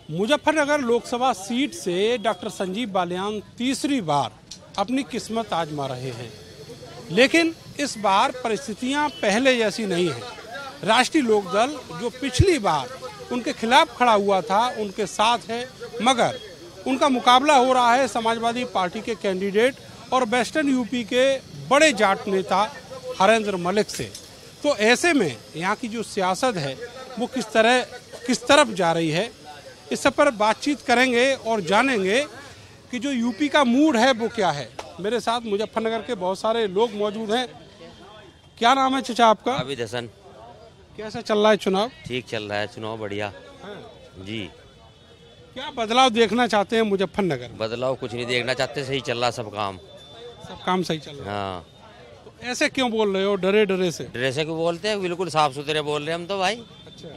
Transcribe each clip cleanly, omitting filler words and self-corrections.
Muzaffarnagar Lok Sabha seat से doctor Sanjeev Balyan तीसरी बार अपनी किस्मत आजमा रहे हैं, लेकिन इस बार परिस्थितियां पहले जैसी नहीं हैं। राष्ट्रीय लोकदल जो पिछली बार उनके खिलाफ खड़ा हुआ था उनके साथ है, मगर उनका मुकाबला हो रहा है समाजवादी पार्टी के कैंडिडेट और वेस्टर्न यूपी के बड़े जाट नेता हरेंद्र मलिक से। तो ऐसे में यहाँ की जो सियासत है वो किस तरफ जा रही है, इस सब पर बातचीत करेंगे और जानेंगे कि जो यूपी का मूड है वो क्या है। मेरे साथ मुजफ्फरनगर के बहुत सारे लोग मौजूद हैं। क्या नाम है चाचा आपका? आबिद हसन। कैसा चल रहा है चुनाव? ठीक चल रहा है चुनाव, बढ़िया जी। क्या बदलाव देखना चाहते हैं मुजफ्फरनगर? बदलाव कुछ नहीं देखना चाहते, सही चल रहा सब काम सही चल रहा है। हाँ। तो ऐसे क्यों बोल रहे हो, डरे डरे से? डरे से क्यों बोलते हैं, बिल्कुल साफ सुथरे बोल रहे हैं हम तो भाई। अच्छा,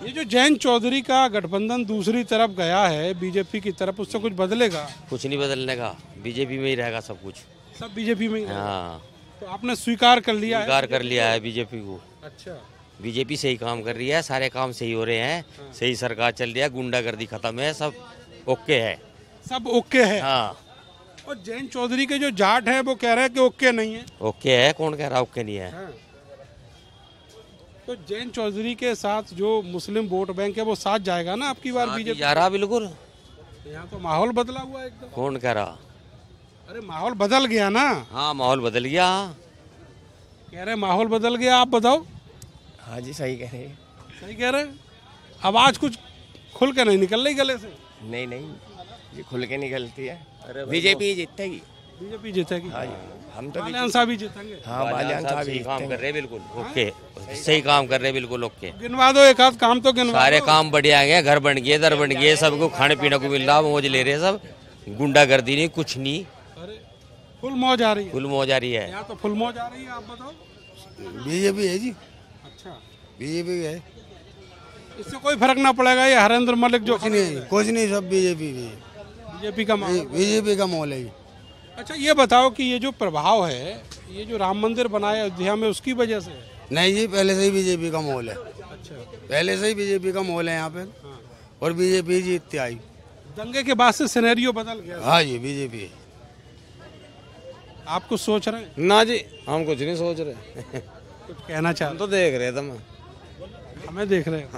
ये जो जयंत चौधरी का गठबंधन दूसरी तरफ गया है बीजेपी की तरफ, उससे कुछ बदलेगा? कुछ नहीं बदलने का, बीजेपी में ही रहेगा सब कुछ। सब बीजेपी में ही? हाँ। तो आपने स्वीकार कर लिया? स्वीकार कर लिया है बीजेपी को। अच्छा, बीजेपी सही काम कर रही है, सारे काम सही हो रहे हैं। हाँ। सही सरकार चल रही है, गुंडागर्दी खत्म है, सब ओके है। सब ओके है? हाँ। और जयंत चौधरी के जो जाट है वो कह रहे हैं कि ओके नहीं है। ओके है? कौन कह रहा ओके नहीं है? हाँ। तो जयंत चौधरी के साथ जो मुस्लिम वोट बैंक है वो साथ जाएगा ना आपकी बार बीजेपी? जा रहा बिल्कुल। यहाँ तो माहौल बदला हुआ है एकदम। कौन कह रहा? अरे माहौल बदल गया ना। हाँ माहौल बदल गया। कह रहे माहौल बदल गया, आप बताओ। हाँ जी सही कह रहे हैं। सही कह रहे हैं। आवाज कुछ खुल के नहीं निकल रही गले से? नहीं नहीं, ये खुल के निकलती है। बीजेपी जीतेगी। बीजेपी जीतेगी? हाँ जी, हम तो बालियान साहब ही जीतेंगे। हाँ बालियान साहब सही काम जीतेंगे। कर रहे बिल्कुल ओके, सही काम कर रहे बिल्कुल ओके। गिनवा दो एक आध काम तो गिनवा सारे दो। काम बढ़िया गए, घर बन गए, दर बन गए, सबको खाने पीने को मिल रहा, मौज ले रहे सब। गुंडागर्दी नहीं, कुछ नहीं, अरे फुल मौज आ रही है। फुल मौज आ रही है। यहाँ तो फुल मौज आ रही है, आप बताओ। बीजेपी है जी। अच्छा, बीजेपी है, इससे कोई फर्क ना पड़ेगा? ये हरेंद्र मलिक जो कुछ नहीं सब बीजेपी भी, बीजेपी का माहौल। बीजेपी का माहौल है। अच्छा ये बताओ कि ये जो प्रभाव है, ये जो राम मंदिर बनाया अयोध्या में, उसकी वजह से है? नहीं जी, पहले से ही बीजेपी का माहौल है। अच्छा, पहले से ही बीजेपी का माहौल है यहाँ पे। हाँ। और बीजेपी जीतती आई। दंगे के बाद से सिनेरियो बदल गया। हाँ जी बीजेपी। आप कुछ सोच रहे हैं? ना जी, हम कुछ नहीं सोच रहे। कुछ कहना चाहते? हम तो देख रहे थे। मैं हमें देख रहे हो?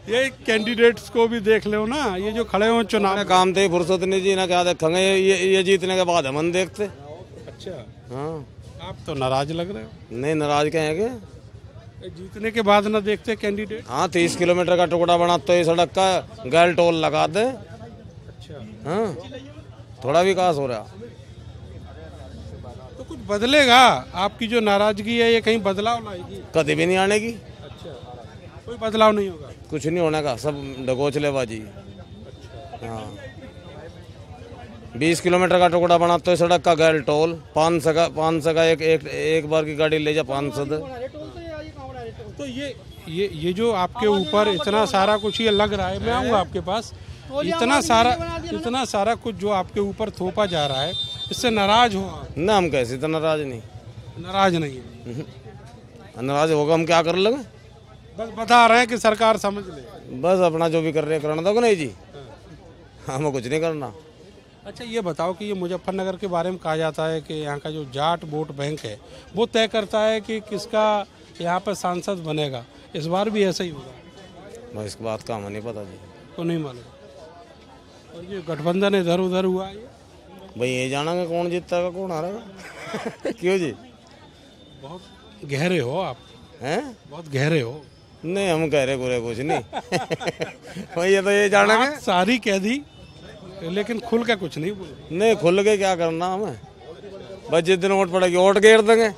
ये कैंडिडेट्स को भी देख लो ना, ये जो खड़े हो चुनाव में। काम थे, फुर्सत नहीं जी, ना क्या देखेंगे, ये जीतने के बाद हम देखते। अच्छा, हाँ। आप तो नाराज लग रहे हो। नहीं नाराज कहेंगे, जीतने के बाद ना देखते कैंडिडेट? हाँ 30 किलोमीटर का टुकड़ा बना तो ये सड़क का गैल टोल लगा दे। अच्छा, हाँ थोड़ा विकास हो रहा। तो कुछ बदलेगा? आपकी जो नाराजगी है ये कहीं बदलाव लाएगी? कभी भी नहीं आने की। अच्छा, कोई बदलाव नहीं होगा? कुछ नहीं होने का, सब ढकोचलेबाजी। हाँ 20 किलोमीटर का टुकड़ा बना तो सड़क का गैल टोल 500 का एक बार की गाड़ी ले जा 500। तो ये जो आपके ऊपर इतना सारा कुछ ये लग रहा है, मैं आऊँगा आपके पास, इतना सारा कुछ जो आपके ऊपर थोपा जा रहा है, इससे नाराज हो आप? ना हम कैसे तो नाराज नहीं। नाराज नहीं है? नाराज होगा हम क्या कर लगे? बस बता रहे हैं कि सरकार समझ ले। बस अपना जो भी कर रहे करना दो नहीं जी, हमें कुछ नहीं करना। अच्छा ये बताओ कि ये मुजफ्फरनगर के बारे में कहा जाता है कि यहाँ का जो जाट वोट बैंक है वो तय करता है कि किसका यहाँ पर सांसद बनेगा, इस बार भी ऐसा ही होगा? इस बात का हमें नहीं पता जी। तो नहीं मालूम। और ये गठबंधन इधर उधर हुआ है भाई, ये जानेंगे कौन जीतता कौन हारेगा। क्यों जी? बहुत गहरे हो आप हैं? बहुत गहरे हो। नहीं हम कह रहे गुरे कुछ नहीं। भाई ये तो ये जानेंगे। सारी कह दी लेकिन खुल के कुछ नहीं बोले। नहीं खुल के क्या करना हमें, बस जिस दिन वोट पड़ेगी वोट घेर देंगे,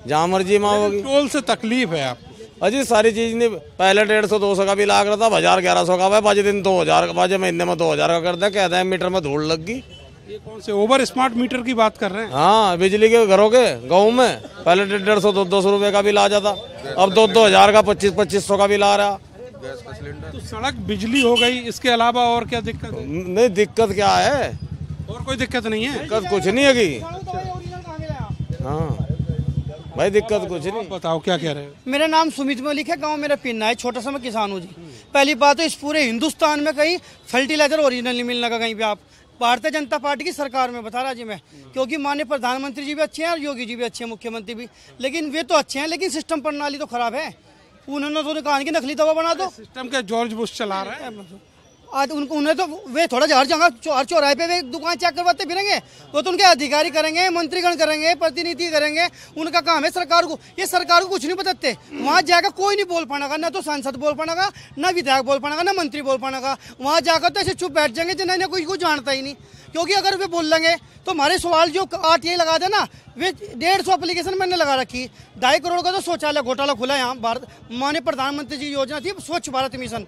जहाँ मर्जी माँ होगी। टोल से तकलीफ है आप? अजी सारी चीज नहीं, पहले 150-200 का भी लाग रहा था, 1000-1100 का, बाजे दिन 2000, बाजे महीने में 2000 का कर दे, कहते हैं मीटर में धूल लग गई। ये कौन से ओवर स्मार्ट मीटर की बात कर रहे हैं? हाँ बिजली के घरों के गाँव में पहले 150-200 रुपए का बिल आ जाता, अब 2-2000 का 2500 का बिल आ रहा। तो सड़क बिजली हो गई, इसके अलावा और क्या दिक्कत है? नहीं दिक्कत क्या है, और कोई दिक्कत नहीं है? दिक्कत कुछ नहीं है कि। हाँ भाई दिक्कत कुछ नहीं। बताओ क्या कह रहे हो? मेरा नाम सुमित मलिक है, गांव मेरा पिन्ना है, छोटा सा मैं किसान हूँ जी। पहली बात तो इस पूरे हिंदुस्तान में कहीं फर्टिलाइजर ओरिजिनल नहीं मिलने का कहीं पे। आप भारतीय जनता पार्टी की सरकार में बता रहा जी मैं, क्योंकि माननीय प्रधानमंत्री जी भी अच्छे हैं और योगी जी भी अच्छे हैं, मुख्यमंत्री भी, लेकिन वे तो अच्छे हैं लेकिन सिस्टम प्रणाली तो खराब है। उन्होंने तो कहा कि नकली दवा बना दो। सिस्टम के जॉर्ज बुश चला रहा है। आज उन्हें तो वे थोड़ा हर जगह हर चौराहे पे वे दुकान चेक करवाते फिरेंगे। वो तो उनके अधिकारी करेंगे, मंत्रीगण करेंगे, प्रतिनिधि करेंगे, उनका काम है। सरकार को ये सरकार को कुछ नहीं बताते। वहाँ जाकर कोई नहीं बोल पाएगा, ना तो सांसद बोल पाएगा, ना विधायक बोल पाएगा, ना मंत्री बोल पाएगा। वहाँ जाकर तो ऐसे चुप बैठ जाएंगे जिन्हें कोई को जानता ही नहीं। क्योंकि अगर वे बोल लेंगे तो हमारे सवाल जो RTI लगा देना, वे 150 एप्लीकेशन मैंने लगा रखी। 2.5 करोड़ का तो शौचालय घोटाला खुला यहाँ। भारत माननीय प्रधानमंत्री जी योजना थी स्वच्छ भारत मिशन,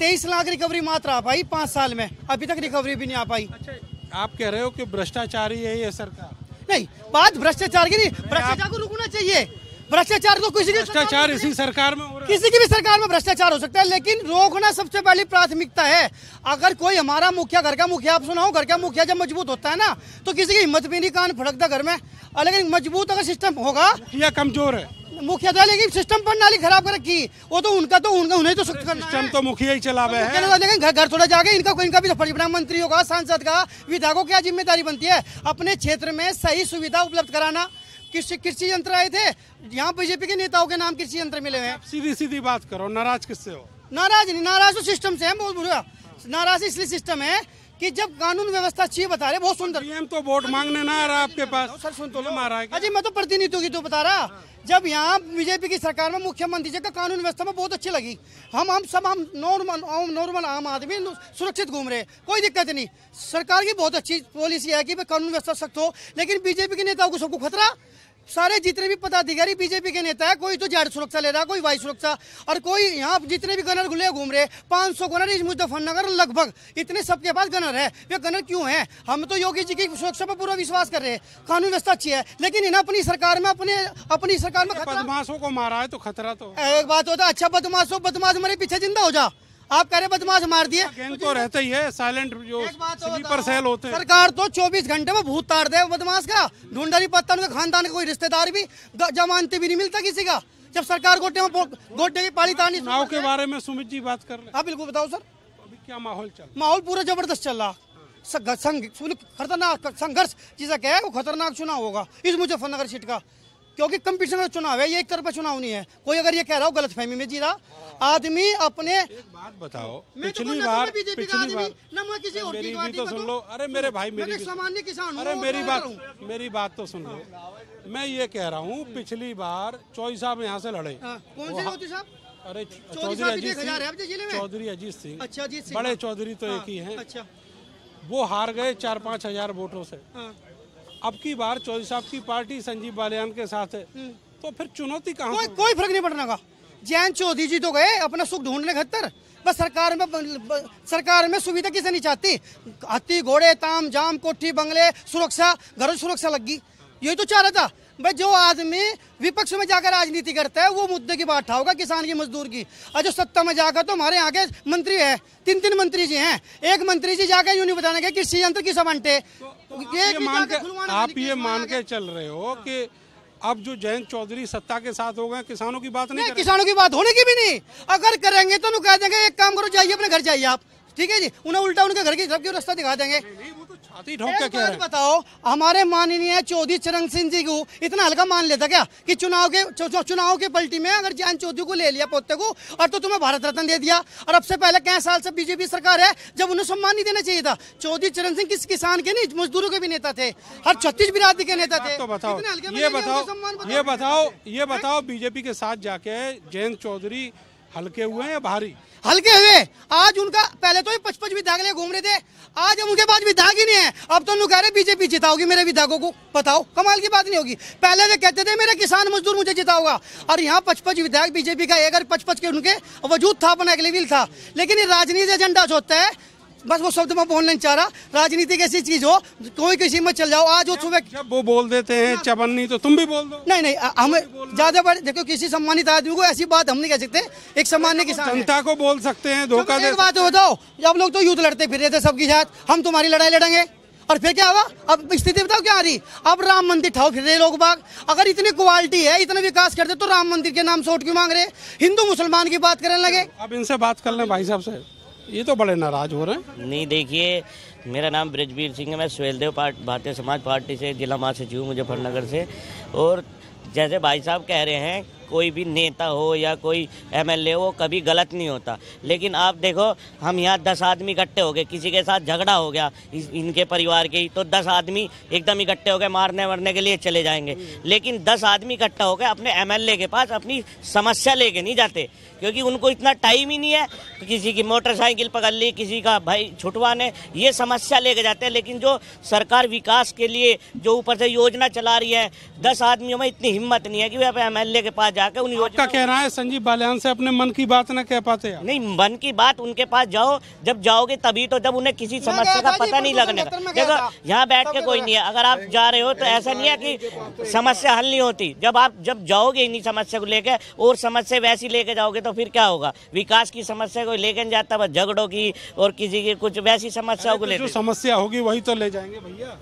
23 लाख रिकवरी मात्र आ पाई 5 साल में, अभी तक रिकवरी भी नहीं आ पाई। अच्छा, आप कह रहे हो कि भ्रष्टाचारी है ये सरकार? नहीं, बात भ्रष्टाचार की नहीं, भ्रष्टाचार को रुकना चाहिए। भ्रष्टाचार तो किसी भ्रष्टाचार इसी सरकार में हो रहा है। किसी की भी सरकार में भ्रष्टाचार हो सकता है, लेकिन रोकना सबसे पहली प्राथमिकता है। अगर कोई हमारा मुखिया, घर का मुखिया, आप सुनाओ, घर का मुखिया जब मजबूत होता है ना तो किसी की हिम्मत भी नहीं, कान फड़कता घर में। लेकिन मजबूत अगर सिस्टम होगा, मुखिया कमजोर है, मुखिया था लेकिन सिस्टम प्रणाली खराब कर रखी। वो तो उनका तो उन्हें तो सख्त करना सिस्टम है। तो मुखिया ही चला हुआ है। लेकिन घर थोड़ा जाके इनका भी तो फर्ज बना। मंत्रियों का, सांसद का, विधायकों क्या जिम्मेदारी बनती है? अपने क्षेत्र में सही सुविधा उपलब्ध कराना। कृषि यंत्र आए थे यहाँ, बीजेपी के नेताओं के नाम कृषि यंत्र मिले हैं। सीधी सीधी बात करो, नाराज किससे हो? नाराज नहीं, नाराज तो सिस्टम से है, बहुत बुरा। नाराज इसलिए सिस्टम है कि जब कानून व्यवस्था अच्छी बता रहे, बहुत सुंदर। पीएम तो वोट मांगने ना आ रहा आपके पास। सर सुन तो लो, मारा अजी मैं तो प्रतिनिधियों की तो बता रहा। जब यहाँ बीजेपी की सरकार में मुख्यमंत्री जी का कानून व्यवस्था में बहुत अच्छी लगी। हम नॉर्मल आम आदमी सुरक्षित घूम रहे, कोई दिक्कत नहीं। सरकार की बहुत अच्छी पॉलिसी है कि कानून व्यवस्था सख्त हो, लेकिन बीजेपी के नेताओं को सबको खतरा। सारे जितने भी पदाधिकारी बीजेपी के नेता है, कोई तो जेड सुरक्षा ले रहा, कोई वाई सुरक्षा, और कोई यहाँ जितने भी गनर खुले घूम रहे, 500 गनर इस मुजफ्फरनगर लगभग, इतने सबके पास गनर है। वे गनर क्यों हैं? हम तो योगी जी की सुरक्षा पर पूरा विश्वास कर रहे हैं, कानून व्यवस्था अच्छी है, लेकिन इन्हें अपनी सरकार में बदमाशों को मारा है तो खतरा तो। एक बात होता है, अच्छा बदमाश हमारे पीछे जिंदा हो जा। आप कह रहे बदमाश मार दिए, गैंग तो रहता ही है, साइलेंट जो स्लीपर सेल होते हैं। सरकार तो 24 घंटे में भूत ताड़ दे बदमाश का। ढूंढा नहीं पत्ता, उनके खानदान का कोई रिश्तेदार भी, जमानती भी नहीं मिलता किसी का, जब सरकार गोटे की पाली तानी। चुनाव के बारे में सुमित जी बात कर रहे। हाँ बिल्कुल, बताओ सर। अभी क्या माहौल चल? माहौल पूरा जबरदस्त चल रहा। खतरनाक संघर्ष जिसे कहे, वो खतरनाक चुनाव होगा इस मुजफ्फरनगर सीट का, क्योंकि कंपटीशन का चुनाव है, ये एक तरफा चुनाव नहीं है। कोई अगर ये कह रहा हो गलतफहमी में जी रहा आदमी अपने। एक बात बताओ, पिछली बार मेरी भी तो सुन लो। अरे मेरे भाई, सामान्य किसान, अरे मेरी बात तो सुन लो। मैं ये कह रहा हूँ, पिछली बार चौधरी साहब यहाँ से लड़े। कौन से चौधरी साहब? अरे चौधरी अजीत सिंह। अच्छा, अजीत सिंह। बड़े चौधरी तो एक ही हैं। अच्छा, वो हार गए 4-5 हजार वोटों से। अब की बार चौधरी साहब की पार्टी संजीव बालियान के साथ है, तो फिर चुनौती कहाँ? कोई फर्क नहीं पड़ने का। जैन चौधरी जी तो गए अपना सुख ढूंढने खतर, बस सरकार में सुविधा किसे नहीं चाहती? हाथी घोड़े ताम जाम, कोठी बंगले, सुरक्षा, घरों सुरक्षा लगी, यही तो चाह रहा था भाई। जो आदमी विपक्ष में जाकर राजनीति करता है वो मुद्दे की बात उठाओगा, किसान की, मजदूर की। और जो सत्ता में जाकर, तो हमारे यहाँ के मंत्री है, 3 मंत्री जी हैं। एक मंत्री जी जाकर यूं नहीं बताने कृषि यंत्र किस बंटे। आप ये मान के चल रहे हो कि अब जो जयंत चौधरी सत्ता के साथ हो गए, किसानों की बात नहीं? किसानों की बात होने की भी नहीं। अगर करेंगे तो कह देंगे एक काम करो, जाइए अपने घर जाइए आप, ठीक है जी। उन्हें उल्टा उनके घर की तरफ की रास्ता दिखा देंगे। छाती ठोक के कह रहे हैं। बताओ, हमारे माननीय चौधरी चरण सिंह जी को इतना हल्का मान लेता क्या कि चुनाव के पलटी में अगर जयंत चौधरी को ले लिया पोते को, और तो तुम्हें भारत रत्न दे दिया। और अब से पहले कई साल से बीजेपी सरकार है, जब उन्हें सम्मान नहीं देना चाहिए था। चौधरी चरण सिंह किस किसान के नहीं, मजदूरों के भी नेता थे, हर 36 बिरादरी के नेता थे। तो बताओ, ये बताओ बीजेपी के साथ जाके जयंत चौधरी हल्के हुए हैं या भारी? हल्के हुए। आज उनका पहले तो 55 विधायक ले घूम रहे थे, आज हम उनके पास विधायक ही नहीं है। अब तो कह रहे बीजेपी जिताओगी मेरे विधायकों को। बताओ, कमाल की बात नहीं होगी। पहले वे कहते थे मेरे किसान मजदूर मुझे जिताओगा, और यहाँ 55 विधायक बीजेपी का, अगर 55 के उनके वजूद था, अपना एक लेवल था। लेकिन ये राजनीति एजेंडा जो होता है, बस वो शब्द में बोलना नहीं चाह रहा। राजनीति कैसी चीज हो, कोई किसी में चल जाओ। आज वो सुबह जब वो बोल देते हैं चबन्नी, तो तुम भी बोल दो। नहीं, हमें ज्यादा बड़े देखो, किसी सम्मानित आदमी को ऐसी बात हम नहीं कह सकते। एक सामान्य किसान, जनता को बोल सकते हैं, धोखा दे। एक बात बताओ, जब लोग तो युद्ध लड़ते फिर रहे थे सबके साथ, हम तुम्हारी लड़ाई लड़ेंगे, और फिर क्या होगा? अब स्थिति बताओ क्या आ रही? अब राम मंदिर ठाओ फिर रहे लोग बाग। अगर इतनी क्वालिटी है, इतना विकास करते तो राम मंदिर के नाम से वोट क्यों मांग रहे? हिंदू मुसलमान की बात करने लगे। अब इनसे बात कर लें भाई साहब से, ये तो बड़े नाराज हो रहे हैं। नहीं, देखिए, मेरा नाम ब्रजबीर सिंह है, मैं सुहेलदेव भारतीय समाज पार्टी से जिला महासचिव मुजफ्फरनगर से। और जैसे भाई साहब कह रहे हैं, कोई भी नेता हो या कोई एमएलए हो कभी गलत नहीं होता, लेकिन आप देखो, हम यहाँ 10 आदमी इकट्ठे हो गए, किसी के साथ झगड़ा हो गया इनके परिवार के ही, तो 10 आदमी एकदम इकट्ठे हो गए, मारने वरने के लिए चले जाएंगे। लेकिन 10 आदमी इकट्ठा हो गए अपने एमएलए के पास अपनी समस्या लेके नहीं जाते, क्योंकि उनको इतना टाइम ही नहीं है। किसी की मोटरसाइकिल पकड़ ली, किसी का भाई छुटवाने, ये समस्या लेके जाते हैं। लेकिन जो सरकार विकास के लिए जो ऊपर से योजना चला रही है, 10 आदमियों में इतनी हिम्मत नहीं है कि वे एमएलए के पास जाकर उन योजना। कह रहा है संजीव बालियान से अपने मन की बात ना कह पाते आप। नहीं, मन की बात उनके पास जाओ, जब जाओगे तभी तो, जब उन्हें किसी समस्या का पता नहीं लगने का। देखो, यहाँ बैठ के कोई नहीं है, अगर आप जा रहे हो तो ऐसा नहीं है कि समस्या हल नहीं होती। जब जाओगे इन्हीं समस्या को लेकर और समस्या वैसी लेके जाओगे तो फिर क्या होगा? विकास की समस्या को लेकर जाता, बस झगड़ों की और किसी की कुछ वैसी समस्याओं को लेकर। जो समस्या होगी वही तो ले जाएंगे भैया।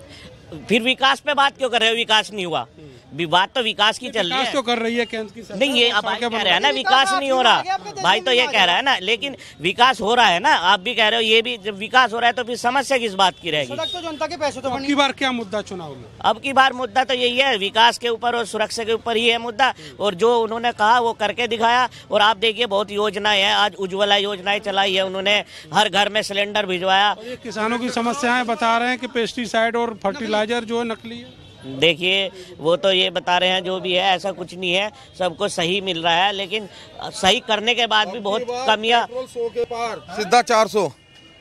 फिर विकास पे बात क्यों कर रहे हो? विकास नहीं हुआ, बात तो विकास की चल रही है। तो कर रही है केंद्र की सरकार। नहीं, ये अब भाई कह रहे हैं ना विकास नहीं हो रहा, भाई तो ये कह रहा है ना, लेकिन विकास हो रहा है ना, आप भी कह रहे हो, ये भी जब विकास हो रहा है तो फिर समस्या किस बात की रहेगी? तो जनता के पैसे तो अब की बार क्या मुद्दा चुनाव में? अब की बार मुद्दा तो यही है, विकास के ऊपर और सुरक्षा के ऊपर ही है मुद्दा। और जो उन्होंने कहा वो करके दिखाया। और आप देखिए, बहुत योजनाएं हैं, आज उज्ज्वला योजनाएं चलाई है उन्होंने, हर घर में सिलेंडर भिजवाया। किसानों की समस्याएं बता रहे हैं कि पेस्टिसाइड और फर्टिलाइजर जो है नकली है। देखिए, वो तो ये बता रहे हैं, जो भी है ऐसा कुछ नहीं है, सबको सही मिल रहा है, लेकिन सही करने के बाद भी बहुत कमियां। 100 के पार सीधा 400।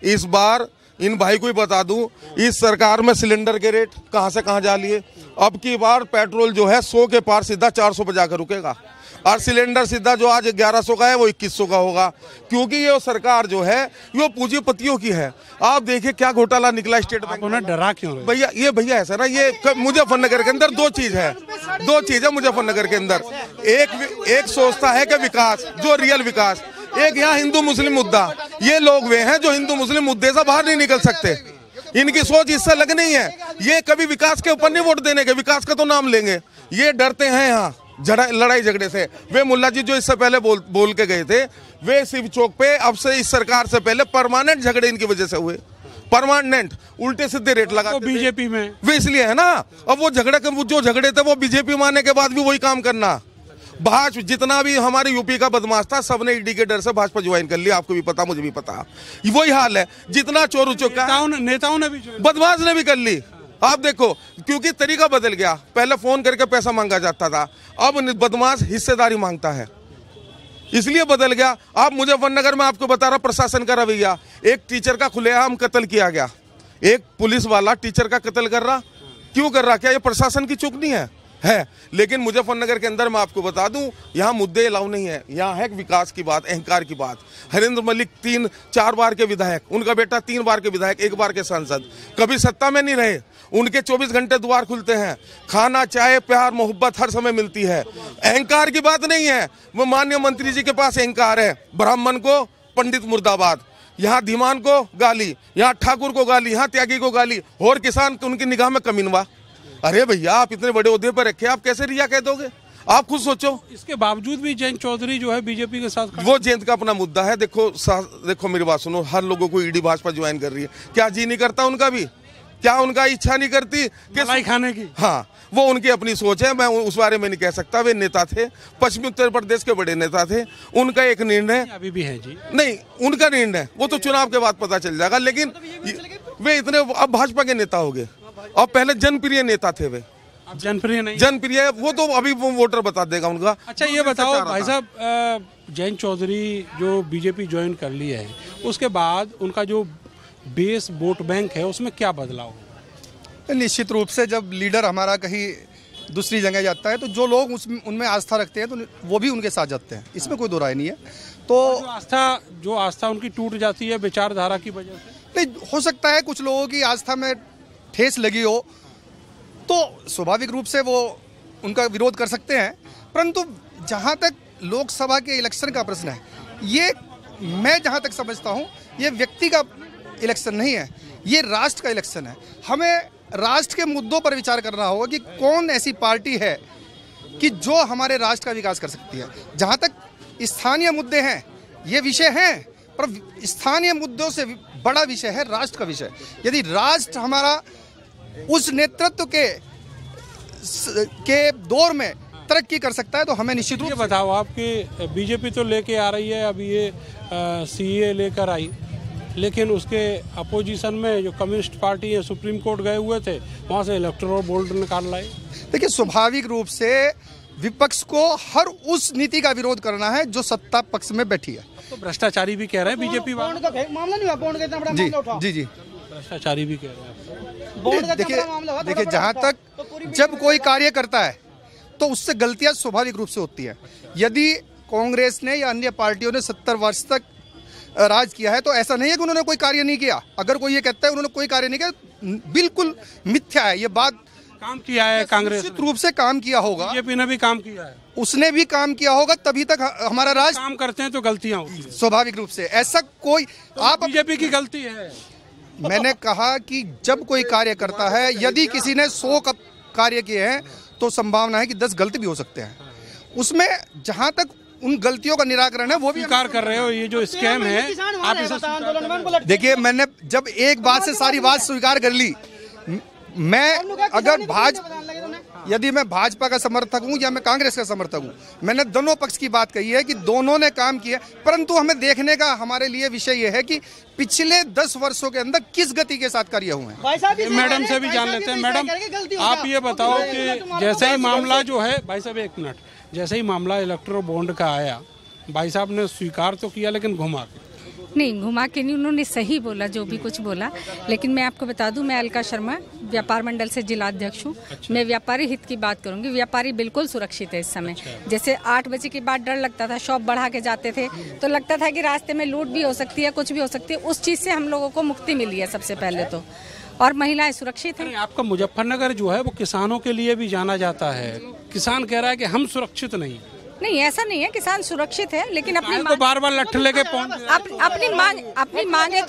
इस बार इन भाई को ही बता दूं, इस सरकार में सिलेंडर के रेट कहां से कहां जा लिए। अब की बार पेट्रोल जो है 100 के पार सीधा 400 पे जाकर रुकेगा, और सिलेंडर सीधा जो आज 1100 का है वो 2100 का होगा, क्योंकि ये सरकार जो है वो पूंजीपतियों की है। आप देखिए क्या घोटाला निकला स्टेट बैंक। उन्हें डरा क्यों रहे? भैया, ये भैया ऐसा ना, ये मुजफ्फरनगर के अंदर दो चीज है मुजफ्फरनगर के अंदर। एक सोचता है कि विकास, जो रियल विकास, एक यहाँ हिंदू मुस्लिम मुद्दा। ये लोग वे हैं जो हिंदू मुस्लिम मुद्दे से बाहर नहीं निकल सकते, इनकी सोच इससे लग नहीं है। ये कभी विकास के ऊपर नहीं वोट देने के, विकास का तो नाम लेंगे। ये डरते हैं यहाँ लड़ाई झगड़े से। वे मुल्ला जी जो इससे पहले बोल के गए थे, वे शिव चौक पे अब से इस सरकार से पहले परमानेंट झगड़े इनकी वजह से हुए, परमानेंट उल्टे सीधे रेट लगा तो बीजेपी में वे इसलिए है ना। अब वो जो झगड़े थे वो बीजेपी में आने के बाद भी वही काम करना। भाजपा जितना भी हमारे यूपी का बदमाश था, सबने ईडी के डर से भाजपा ज्वाइन कर लिया। आपको भी पता, मुझे भी पता, वही हाल है। जितना चोर उचक्का नेताओं ने भी, बदमाश ने भी कर ली। आप देखो, क्योंकि तरीका बदल गया। पहले फोन करके पैसा मांगा जाता था, अब बदमाश हिस्सेदारी मांगता है, इसलिए बदल गया। आप मुजफ्फरनगर में आपको बता रहा प्रशासन का रवैया। एक टीचर का खुलेआम कत्ल किया गया, एक पुलिस वाला टीचर का कत्ल कर रहा, क्यों कर रहा? क्या ये प्रशासन की चूक नहीं है? लेकिन मुजफ्फरनगर के अंदर मैं आपको बता दूं, यहाँ मुद्दे अलाउ नहीं है। यहाँ है विकास की बात, अहंकार की बात। हरिंद्र मलिक 3-4 बार के विधायक, उनका बेटा 3 बार के विधायक, 1 बार के सांसद, कभी सत्ता में नहीं रहे। उनके 24 घंटे द्वार खुलते हैं, खाना, चाय, प्यार, मोहब्बत हर समय मिलती है। अहंकार की बात नहीं है। वो माननीय मंत्री जी के पास अहंकार है। ब्राह्मण को पंडित मुर्दाबाद, यहाँ धीमान को गाली, यहाँ ठाकुर को गाली, यहाँ त्यागी को गाली, और किसान उनकी निगाह में कमीनवा। अरे भैया, आप इतने बड़े ओहदे पर रखे, आप कैसे रिया कह दोगे? आप खुद सोचो। इसके बावजूद भी जयंत चौधरी जो है बीजेपी के साथ, वो जयंत का अपना मुद्दा है। देखो मेरी बात सुनो, हर लोगों को ईडी भाजपा ज्वाइन कर रही है। क्या जी नहीं करता उनका भी? क्या उनका इच्छा नहीं करती कि खाने की? हाँ, वो उनकी अपनी सोच है, मैं उस बारे में नहीं कह सकता। वे नेता थे, पश्चिमी उत्तर प्रदेश के बड़े नेता थे, उनका एक निर्णय अभी भी है जी। नहीं, उनका निर्णय वो तो चुनाव के बाद पता चल जाएगा। लेकिन वे इतने अब भाजपा के नेता हो गए, और पहले जनप्रिय नेता थे वे। अब जनप्रिय नहीं, जनप्रिय वो तो अभी वो वोटर बता देगा उनका। अच्छा, ये बताओ भाई साहब, जयंत चौधरी जो बीजेपी ज्वाइन कर ली है, उसके बाद उनका जो बेस वोट बैंक है उसमें क्या बदलाव? निश्चित रूप से जब लीडर हमारा कहीं दूसरी जगह जाता है तो जो लोग उनमें आस्था रखते हैं तो वो भी उनके साथ जाते हैं, इसमें कोई दो राय नहीं है। तो जो आस्था उनकी टूट जाती है विचारधारा की वजह से। नहीं, हो सकता है कुछ लोगों की आस्था में ठेस लगी हो तो स्वाभाविक रूप से वो उनका विरोध कर सकते हैं, परंतु जहाँ तक लोकसभा के इलेक्शन का प्रश्न है, ये मैं जहाँ तक समझता हूँ ये व्यक्ति का इलेक्शन नहीं है, ये राष्ट्र का इलेक्शन है। हमें राष्ट्र के मुद्दों पर विचार करना होगा कि कौन ऐसी पार्टी है कि जो हमारे राष्ट्र का विकास कर सकती है। जहाँ तक स्थानीय मुद्दे हैं, ये विषय हैं, पर स्थानीय मुद्दों से बड़ा विषय है राष्ट्र का विषय। यदि राष्ट्र हमारा उस नेतृत्व के दौर में तरक्की कर सकता है तो हमें निश्चित रूप ये बताओ, आपकी बीजेपी तो लेके आ रही है, अभी ये सीए लेकर आई, लेकिन उसके अपोजिशन में जो कम्युनिस्ट पार्टी है, सुप्रीम कोर्ट गए हुए थे, वहाँ से इलेक्टोरल बोल्ड निकाल लाए। देखिए, स्वाभाविक रूप से विपक्ष को हर उस नीति का विरोध करना है जो सत्ता पक्ष में बैठी है। तो भ्रष्टाचारी भी कह रहे हैं बीजेपी वाले। मामला नहीं हुआ, बॉन्ड का इतना बड़ा मामला उठा। जी, भ्रष्टाचारी भी कह रहे हैं। देखिए, जहाँ तक जब कोई कार्य करता है तो उससे गलतियां स्वाभाविक रूप से होती हैं। यदि कांग्रेस ने या अन्य पार्टियों ने 70 वर्ष तक राज किया है तो ऐसा नहीं है कि उन्होंने कोई कार्य नहीं किया। अगर कोई ये कहता है उन्होंने कोई कार्य नहीं किया, बिल्कुल मिथ्या है ये बात। काम किया है कांग्रेस, निश्चित रूप से काम किया होगा। बीजेपी ने भी काम किया है, उसने भी काम किया होगा, तभी तक हमारा राज काम करते हैं तो गलतियां होती हैं स्वाभाविक रूप से। ऐसा कोई आप बीजेपी की गलती है। मैंने कहा कि जब कोई कार्य करता है, यदि किसी ने 100 कार्य किए हैं तो संभावना है कि 10 गलती भी हो सकते हैं। उसमें जहां तक उन गलतियों का निराकरण है वो भी स्वीकार कर रहे हो। ये जो स्कैम है आप इसे देखिए, मैंने जब एक बात से सारी बात स्वीकार कर ली, मैं अगर यदि मैं भाजपा का समर्थक हूं या मैं कांग्रेस का समर्थक हूं, मैंने दोनों पक्ष की बात कही है कि दोनों ने काम किया, परंतु हमें देखने का हमारे लिए विषय यह है कि पिछले 10 वर्षों के अंदर किस गति के साथ कार्य हुए हैं। मैडम से भी जान लेते हैं। मैडम, आप ये बताओ कि जैसे ही मामला जो है, भाई साहब एक मिनट, जैसे ही मामला इलेक्टोरल बॉन्ड का आया, भाई साहब ने स्वीकार तो किया लेकिन घुमा के नहीं, घुमा के नहीं, उन्होंने सही बोला जो भी कुछ बोला। लेकिन मैं आपको बता दूं, मैं अलका शर्मा व्यापार मंडल से जिला अध्यक्ष हूँ। मैं व्यापारी हित की बात करूंगी। व्यापारी बिल्कुल सुरक्षित है इस समय। जैसे 8 बजे के बाद डर लगता था, शॉप बढ़ा के जाते थे तो लगता था कि रास्ते में लूट भी हो सकती है, कुछ भी हो सकती है। उस चीज़ से हम लोगों को मुक्ति मिली है सबसे पहले तो, और महिलाएं सुरक्षित हैं। आपका मुजफ्फरनगर जो है वो किसानों के लिए भी जाना जाता है। किसान कह रहा है कि हम सुरक्षित नहीं। नहीं, ऐसा नहीं है, किसान सुरक्षित है, लेकिन अपनी बार बार लठ लेके अपनी मांगे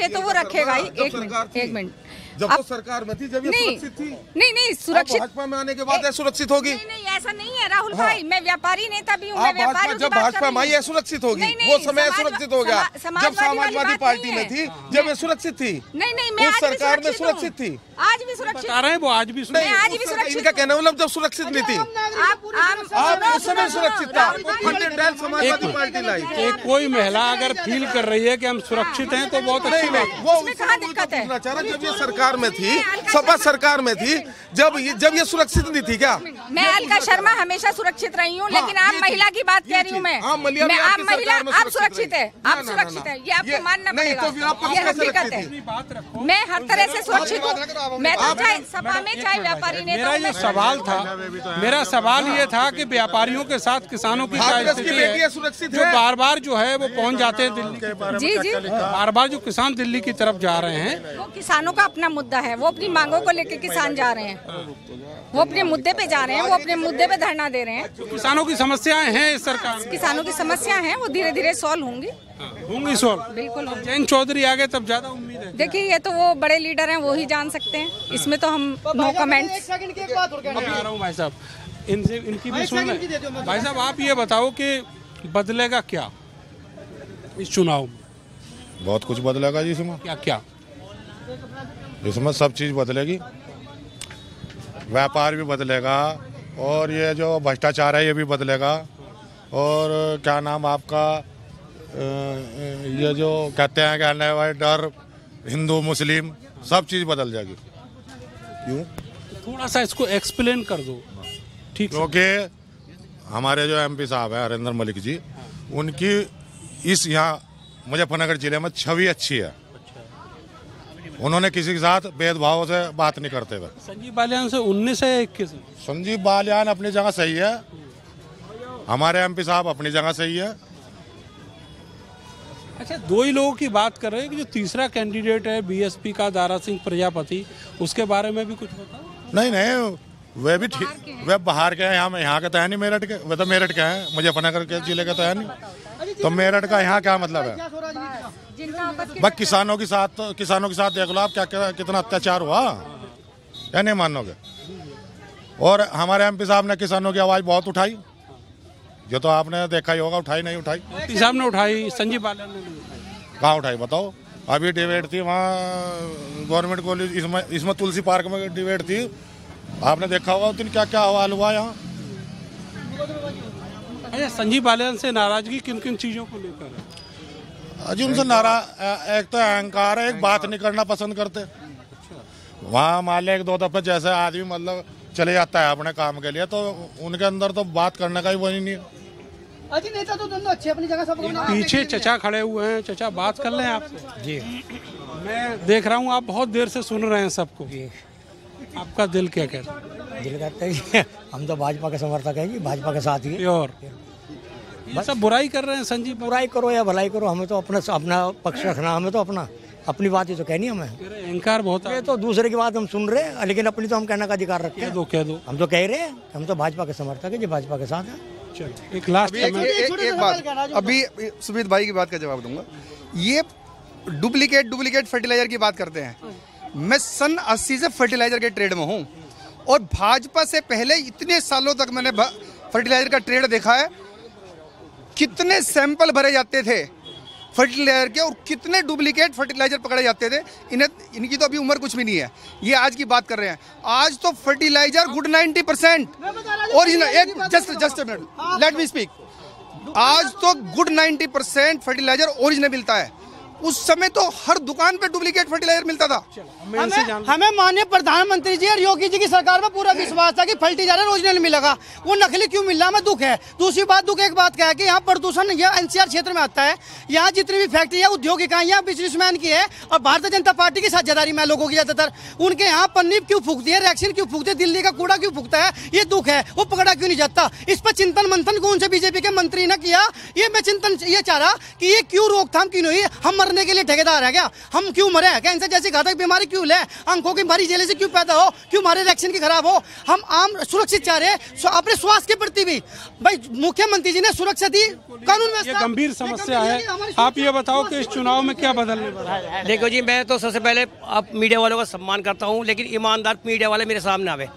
तो वो रखेगा ही। एक मिनट जब वो सरकार में थी, जब ये सुरक्षित थी। नहीं सुरक्षित, भाजपा में आने के बाद सुरक्षित होगी। नहीं, ऐसा नहीं है राहुल भाई, मैं व्यापारी नेता भी हूँ। जब भाजपा में आई सुरक्षित होगी, वो समय सुरक्षित हो गया। जब समाजवादी पार्टी में थी, जब ये सुरक्षित थी, नहीं, मैं उस सरकार में सुरक्षित थी। आज भी सुरक्षित आ रहे हैं वो, आज भी सुरक्षित। इनका कहना मतलब जब सुरक्षित नहीं थी, आप उस समय सुरक्षित था। समाजवादी पार्टी लाई। एक कोई महिला अगर फील कर रही है कि हम सुरक्षित हैं तो बहुत अच्छी बात है। वो दिक्कत है। जब ये सरकार में थी, सपा सरकार में थी, जब ये सुरक्षित नहीं थी क्या? मैं अलका शर्मा हमेशा सुरक्षित रही हूँ, लेकिन आम महिला की बात कह रही हूँ मैं आम महिला। आप सुरक्षित है, आप सुरक्षित है, ये आपको मानना पड़ेगा, ये हकीकत है। मैं हर तरह से सुरक्षित हूँ। मैं तो चाहे सपा में चाहे व्यापारी नेता। मेरा सवाल ये था कि व्यापारियों के साथ किसानों की क्या स्थिति है, जो बार बार जो है वो पहुंच जाते हैं दिल्ली। जी, बार बार जो किसान दिल्ली की तरफ जा रहे हैं, वो किसानों का अपना मुद्दा है। वो अपनी मांगों को लेकर किसान जा रहे हैं, वो अपने मुद्दे पे जा रहे हैं, वो अपने मुद्दे पे धरना दे रहे हैं। किसानों की समस्याएं हैं इस सरकार में। किसानों की समस्या हैं, वो धीरे धीरे सॉल्व होंगी। बिल्कुल। जयंत चौधरी आगे तब ज्यादा उम्मीद है। देखिए, ये तो वो बड़े लीडर हैं, वो ही जान सकते हैं, इसमें तो हम नो कमेंट्स। भाई साहब, इनकी भी सुन लें। भाई साहब, आप ये बताओ कि बदलेगा क्या इस चुनाव में? बहुत कुछ बदलेगा जी इसमें। क्या? इसमें सब चीज़ बदलेगी, व्यापार भी बदलेगा, और ये जो भ्रष्टाचार है ये भी बदलेगा, और क्या नाम आपका ये जो कहते हैं कि आने वाले डर हिंदू मुस्लिम सब चीज़ बदल जाएगी। क्यों? थोड़ा सा इसको एक्सप्लेन कर दो। ठीक, क्योंकि हमारे जो एमपी साहब है हरिंदर मलिक जी, उनकी इस यहाँ मुजफ्फरनगर जिले में छवि अच्छी है। उन्होंने किसी के साथ भेदभाव से बात नहीं करते हुए। संजीव बालियान से 19 है 21? संजीव बालियान अपनी जगह सही है, हमारे एमपी साहब अपनी जगह सही है। अच्छा, 2 ही लोगों की बात कर रहे हैं कि जो तीसरा कैंडिडेट है बीएसपी का दारा सिंह प्रजापति, उसके बारे में भी कुछ बताओ। नहीं, वे भी ठीक, वे बाहर के हैं, यहाँ के तो है नहीं, मेरठ के, वे तो मेरठ के हैं, मुजफ्फरनगर के जिले के तो है नहीं, तो मेरठ का यहाँ क्या मतलब है? भाई किसानों के साथ देख लो आप क्या कितना अत्याचार हुआ, या नहीं मानोगे। और हमारे एमपी साहब ने किसानों की आवाज बहुत उठाई, जो तो आपने देखा ही होगा, उठाई नहीं उठाई। एमपी साहब ने उठाई, संजीव बालियान ने नहीं उठाई। कहाँ उठाई बताओ। अभी डिबेट थी वहाँ गवर्नमेंट कॉलेज, इसमें तुलसी पार्क में डिबेट थी, आपने देखा होगा उस दिन क्या क्या हाल हुआ यहाँ। अच्छा, संजीव बालियान से नाराजगी किन किन चीजों को लेकर है? अजी उनसे एक तो अहंकार है, एक बात नहीं करना पसंद करते। वहाँ मान लिया 1-2 दफे जैसे आदमी मतलब चले जाता है अपने काम के लिए, तो उनके अंदर तो बात करने का ही वो नहीं है। नेता तो दोनों अच्छे अपनी जगह, सब पीछे चचा खड़े हुए हैं, चचा बात कर लें आपसे। जी मैं देख रहा हूँ आप बहुत देर से सुन रहे हैं सबको, आपका दिल क्या कहता है? दिल कहता है हम तो भाजपा के समर्थक हैं जी, भाजपा के साथ ही। और ये सब बुराई कर रहे हैं संजीव, बुराई करो या भलाई करो, हमें तो अपना पक्ष रखना, हमें तो अपनी बात ही तो कहनी हमें। अहंकार बहुत है, तो दूसरे की बात हम सुन रहे हैं, लेकिन अपनी तो हम कहने का अधिकार रखते हैं। कह दो हम तो कह रहे हैं, हम तो भाजपा के समर्थक है जी, भाजपा के साथ है। एक लास्ट एक बात, अभी सुमित भाई की बात का जवाब दूंगा। ये डुप्लीकेट फर्टिलाइजर की बात करते हैं। मैं सन 80 से फर्टिलाइजर के ट्रेड में हूँ, और भाजपा से पहले इतने सालों तक मैंने फर्टिलाइजर का ट्रेड देखा है। कितने सैंपल भरे जाते थे फर्टिलाइजर के, और कितने डुप्लीकेट फर्टिलाइजर पकड़े जाते थे। इनकी तो अभी उम्र कुछ भी नहीं है, ये आज की बात कर रहे हैं। आज तो फर्टिलाइजर गुड 90% ओरिजिनल, एक just a minute, let me speak. आज तो गुड 90% फर्टिलाइजर ओरिजिनल मिलता है। उस समय तो हर दुकान पे डुप्लीकेट फर्टिलाइजर मिलता था। हमें माननीय प्रधानमंत्री जी और योगी जी की सरकार में पूरा विश्वास था कि फर्टिलाइजर ओरिजिनल मिलेगा, वो नकली क्यों मिल रहा है, हमें दुख है। दूसरी बात, दुख एक बात क्या है कि यहाँ प्रदूषण यह एनसीआर क्षेत्र में आता है। यहाँ जितनी भी फैक्ट्री है, उद्योग इकाइयाँ बिजनेसमैन की है, और भारतीय जनता पार्टी की साझेदारी में लोगों की ज्यादातर। उनके यहाँ पन्नी क्यों फूकती है, रैक्सीन क्यों फूकती है, दिल्ली का कूड़ा क्यों फूकता है, ये दुख है। वो पकड़ा क्यों नहीं जाता, इस पर चिंतन मंथन कौन से बीजेपी के मंत्री ने किया, ये मैं चिंतन ये चाह रहा कि ये क्यों रोकथाम क्यों नहीं। हम मरने के लिए ठेकेदार है क्या? हम क्यों मरे? कैंसर जैसी घातक बीमारी क्यों ले, आंखों की भारी जेले से क्यों पैदा हो, क्यों हमारे रिएक्शन की खराब हो? हम आम सुरक्षित चाह रहे हैं, अपने स्वास्थ्य के प्रति भी। भाई मुख्यमंत्री जी ने सुरक्षा दी, कानून में ये गंभीर समस्या है। आप ये बताओ कि इस चुनाव में क्या बदलने वाला है? देखो जी, मैं तो सबसे पहले आप मीडिया वालों का सम्मान करता हूँ, लेकिन ईमानदार मीडिया वाले मेरे सामने आवे।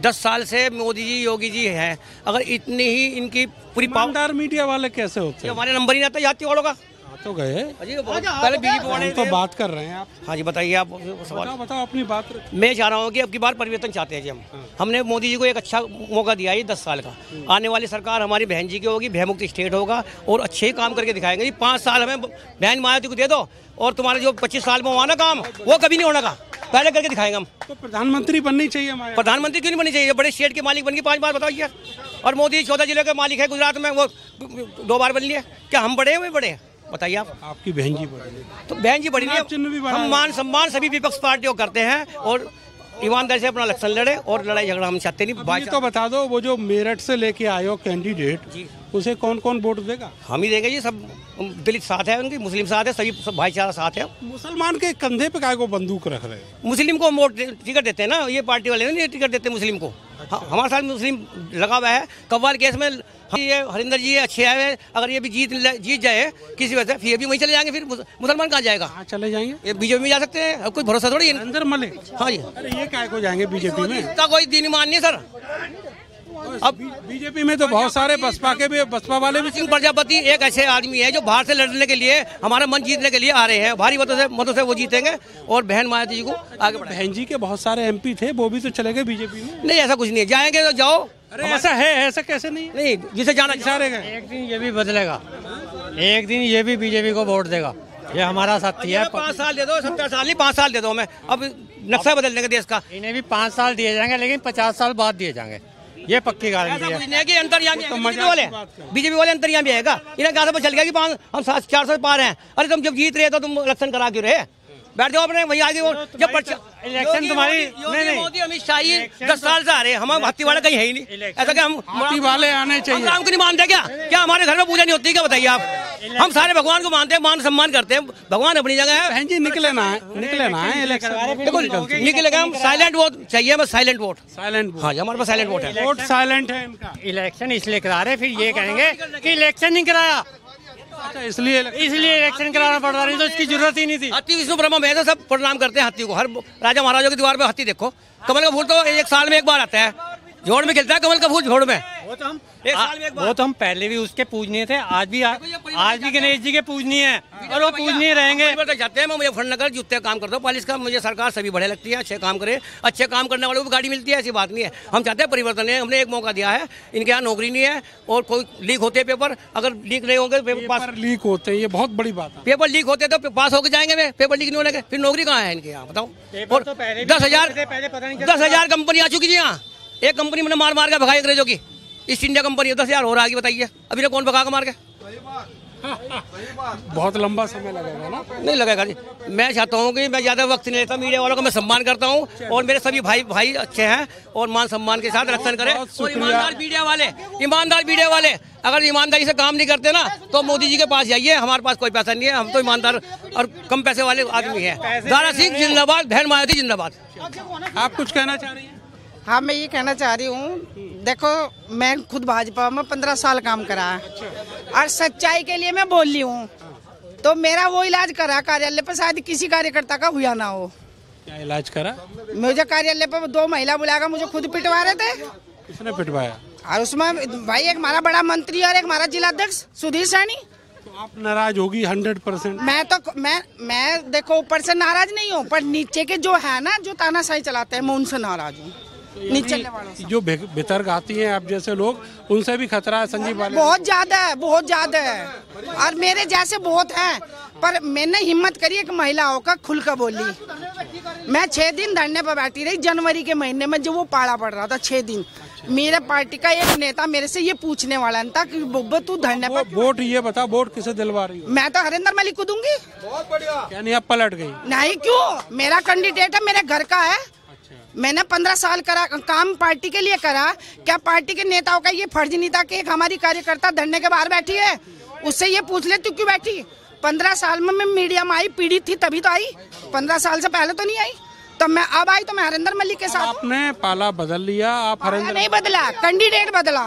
10 साल से मोदी जी योगी जी हैं, अगर इतनी ही इनकी पूरी ईमानदार मीडिया वाले कैसे होते हैं? हमारे नंबर ही आता जाती वालों का तो गए पहले बीजेपी वाले तो बात कर रहे हैं आप। हाँ जी, बताइए आप बताओ अपनी बात। मैं चाह रहा हूँ कि अब की बार परिवर्तन चाहते हैं जी हम। हमने मोदी जी को एक अच्छा मौका दिया है 10 साल का। आने वाली सरकार हमारी बहन जी की होगी, भयमुक्त स्टेट होगा, और अच्छे ही काम करके दिखाएंगे जी। 5 साल हमें बहन मायावती को दे दो, और तुम्हारे जो 25 साल में हुआ ना काम, वो कभी नहीं होने का, पहले करके दिखाएंगे हम। तो प्रधानमंत्री बननी चाहिए हमारे। प्रधानमंत्री क्यों नहीं बननी चाहिए? बड़े स्टेट के मालिक बन गए 5 बार, बताइए। और मोदी 14 जिले के मालिक है, गुजरात में वो 2 बार बन लिए। क्या हम बड़े हुए? बड़े बताइए आप। आपकी बहन जी बड़ी, तो बहन जी बड़ी नहीं, हम मान सम्मान सभी विपक्ष पार्टियों करते हैं, और ईमानदारी से अपना इलेक्शन लड़े, और लड़ाई झगड़ा हम चाहते नहीं। तो बता दो, वो जो मेरठ से लेके आए हो कैंडिडेट, उसे कौन कौन वोट देगा? हम ही देंगे जी, सब दलित साथ है उनकी, मुस्लिम साथ है, सभी सब भाईचारा साथ है। मुसलमान के कंधे पे काय को बंदूक रख रहे हैं? मुस्लिम को वोट टिकट देते हैं ना, ये पार्टी वाले नहीं टिकट देते मुस्लिम को। हमारे साथ मुस्लिम लगा हुआ है। कव्वाल केस में ये हरिंदर जी अच्छे आए हैं, अगर ये भी जीत जाए किसी वजह से, फिर ये भी वहीं चले जाएंगे। फिर मुसलमान कहाँ जाएगा? चले जाएंगे, ये बीजेपी में जा सकते हैं, अब कोई भरोसा थोड़ी है। हरिंदर मलिक, हाँ जी। अरे ये काय को जाएंगे बीजेपी में? इसका कोई दीन ईमान नहीं सर। अब बीजेपी में तो बहुत सारे बसपा वाले भी। सिंह प्रजापति एक ऐसे आदमी है जो बाहर से लड़ने के लिए, हमारा मन जीतने के लिए आ रहे हैं, भारी मतों से वो जीतेंगे, और बहन मायावती जी को आगे बढ़ाएंगे। बहन जी के बहुत सारे एमपी थे, वो भी तो चले गए बीजेपी में। नहीं, ऐसा कुछ नहीं है, जाएंगे तो जाओ। अरे ऐसा है, ऐसा कैसे नहीं? नहीं, जिसे जाना सारे गए। एक दिन ये भी बदलेगा, एक दिन ये भी बीजेपी को वोट देगा, ये हमारा साथी है। 5 साल दे दो, 17 साल नहीं, 5 साल दे दो हमें, अब नक्शा बदल देंगे देश का। इन्हें भी 5 साल दिए जाएंगे, लेकिन 50 साल बाद दिए जाएंगे, ये पक्की गारंटी है। कि अंतर्यामी बीजेपी वाले अंतर्यामी आएगा, इन्हें कहा पता चल गया कि हम 400 से पार हैं। अरे तुम जब जीत रहे तो तुम इलेक्शन करा क्यों रहे? बैठ जाओ अपने वहीं आगे। जब इलेक्शन तुम्हारी मोदी अमित शाह 10 साल से आ रहे हैं, हम हाथी वाले कहीं है ही नहीं। ऐसा क्या हम हाथी वाले आने चाहिए? राम को नहीं मानते क्या? क्या हमारे घर में पूजा नहीं होती क्या? बताइए आप। हम सारे भगवान को मानते हैं, मान सम्मान करते हैं, भगवान अपनी जगह है। बहन जी निकले ना है इलेक्शन, देखो निकलेगा। हम साइलेंट वोट चाहिए, बस साइलेंट वोट। हाँ जी, हमारे पास साइलेंट वोट है। वोट साइलेंट है इनका। इलेक्शन इसलिए करा रहे, फिर ये कहेंगे कि इलेक्शन नहीं कराया। अच्छा, इसलिए इलेक्शन कराना पड़ रहा, नहीं तो इसकी जरूरत ही नहीं थी। हाथी विष्णु ब्रह्मा में सब प्रणाम करते हैं हाथी को। हर राजा महाराजा की दीवार पे हाथी देखो। कमल का फूल तो एक साल में एक बार आता है, जोड़ में खिलता है कमल का फूल, जोड़ में। वो तो हम एक साल में एक बार। वो तो हम पहले भी उसके पूजनीय थे, आज भी गणेश जी के पूजनीय है और वो पूजनीय रहेंगे। जाते हैं। मैं मुजफ्फरनगर जूते काम करता हूँ पुलिस का। मुझे सरकार सभी बढ़िया लगती है, अच्छे काम करे, अच्छे काम करने वालों को गाड़ी मिलती है, ऐसी बात नहीं है। हम चाहते हैं परिवर्तन है। हमने एक मौका दिया है, इनके यहाँ नौकरी नहीं है और कोई लीक होते हैं पेपर, अगर लीक नहीं होंगे पेपर लीक होते हैं, ये बहुत बड़ी बात है। पेपर लीक होते तो पास होकर जाएंगे, पेपर लीक नहीं होने फिर नौकरी कहाँ है इनके यहाँ बताओ। और 10,000 कंपनी आ चुकी थी यहाँ। एक कंपनी मैंने मार के भगाई अंग्रेजों की, ईस्ट इंडिया कंपनी। 10,000 हो रहा है, बताइए अभी ने कौन भगा के मार के। बहुत लंबा समय लगेगा ना? नहीं लगेगा जी। मैं चाहता हूँ कि मैं ज़्यादा वक्त नहीं लेता, मीडिया वालों का मैं सम्मान करता हूँ और मेरे सभी भाई अच्छे हैं और मान सम्मान के साथ रक्षण करें। और ईमानदार मीडिया वाले अगर ईमानदारी से काम नहीं करते ना तो मोदी जी के पास जाइए। हमारे पास कोई पैसा नहीं है, हम तो ईमानदार और कम पैसे वाले आदमी हैं। दारा सिंह जिंदाबाद, बहन मायावती जिंदाबाद। आप कुछ कहना चाह रही हैं? हाँ, मैं ये कहना चाह रही हूँ, देखो मैं खुद भाजपा में 15 साल काम करा है और सच्चाई के लिए मैं बोल रही हूँ। तो मेरा वो इलाज करा कार्यालय पे, शायद किसी कार्यकर्ता का हुआ ना हो। क्या इलाज करा? मुझे कार्यालय पे 2 महिला बुलाकर मुझे खुद पिटवा रहे थे। किसने पिटवाया? और उसमें भाई एक हमारा बड़ा मंत्री और एक हमारा जिलाध्यक्ष सुधीर सैनी। तो आप नाराज होगी 100%? मैं देखो ऊपर से नाराज नहीं हूँ, पर नीचे के जो है ना, जो तानाशाही चलाते हैं, मैं उनसे नाराज हूँ। नीचे वालों से जो भीतर गाती हैं आप जैसे लोग, उनसे भी खतरा है संजीव बालियान? बहुत ज्यादा है और मेरे जैसे बहुत हैं, पर मैंने हिम्मत करी एक महिला होकर खुल कर बोली। मैं 6 दिन धरने पर बैठी रही जनवरी के महीने में, जो वो पाला पड़ रहा था 6 दिन। मेरे पार्टी का एक नेता मेरे से ये पूछने वाला था कि बुब्बा तू धरने पर वोट, ये बता वोट किसे दिलवा रही हो? मैं तो हरिंदर मलिक को दूंगी। बहुत बढ़िया। यानी आप पलट गई? नहीं, क्यों? मेरा कैंडिडेट है, मेरे घर का है। मैंने 15 साल करा काम पार्टी के लिए करा। क्या पार्टी के नेताओं का ये फर्ज नहीं था कि एक हमारी कार्यकर्ता धरने के बाहर बैठी है, उससे ये पूछ ले तू क्यों बैठी? 15 साल में मैं मीडिया में आई, पीड़ित थी तभी तो आई, 15 साल से पहले तो नहीं आई। तब मैं अब आई तो मैं हरिंदर मलिक के साथ। आपने पाला बदल लिया, आप हरिंदर नहीं बदला, कैंडिडेट बदला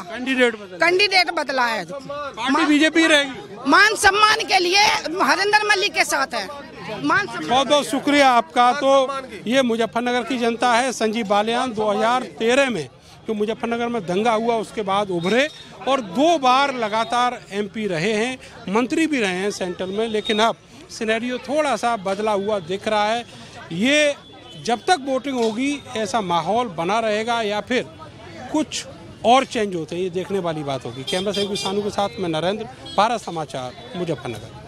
है। पार्टी बीजेपी रहेगी, मान सम्मान के लिए हरिंदर मलिक के साथ है। बहुत बहुत शुक्रिया आपका। तो ये मुजफ्फरनगर की जनता है। संजीव बालियान 2013 में जो मुजफ्फरनगर में दंगा हुआ उसके बाद उभरे और 2 बार लगातार MP रहे हैं, मंत्री भी रहे हैं सेंटर में। लेकिन अब सिनेरियो थोड़ा सा बदला हुआ दिख रहा है। ये जब तक वोटिंग होगी ऐसा माहौल बना रहेगा या फिर कुछ और चेंज होते हैं, ये देखने वाली बात होगी। कैमरा से सानू के साथ मैं नरेंद्र, भारत समाचार, मुजफ्फरनगर।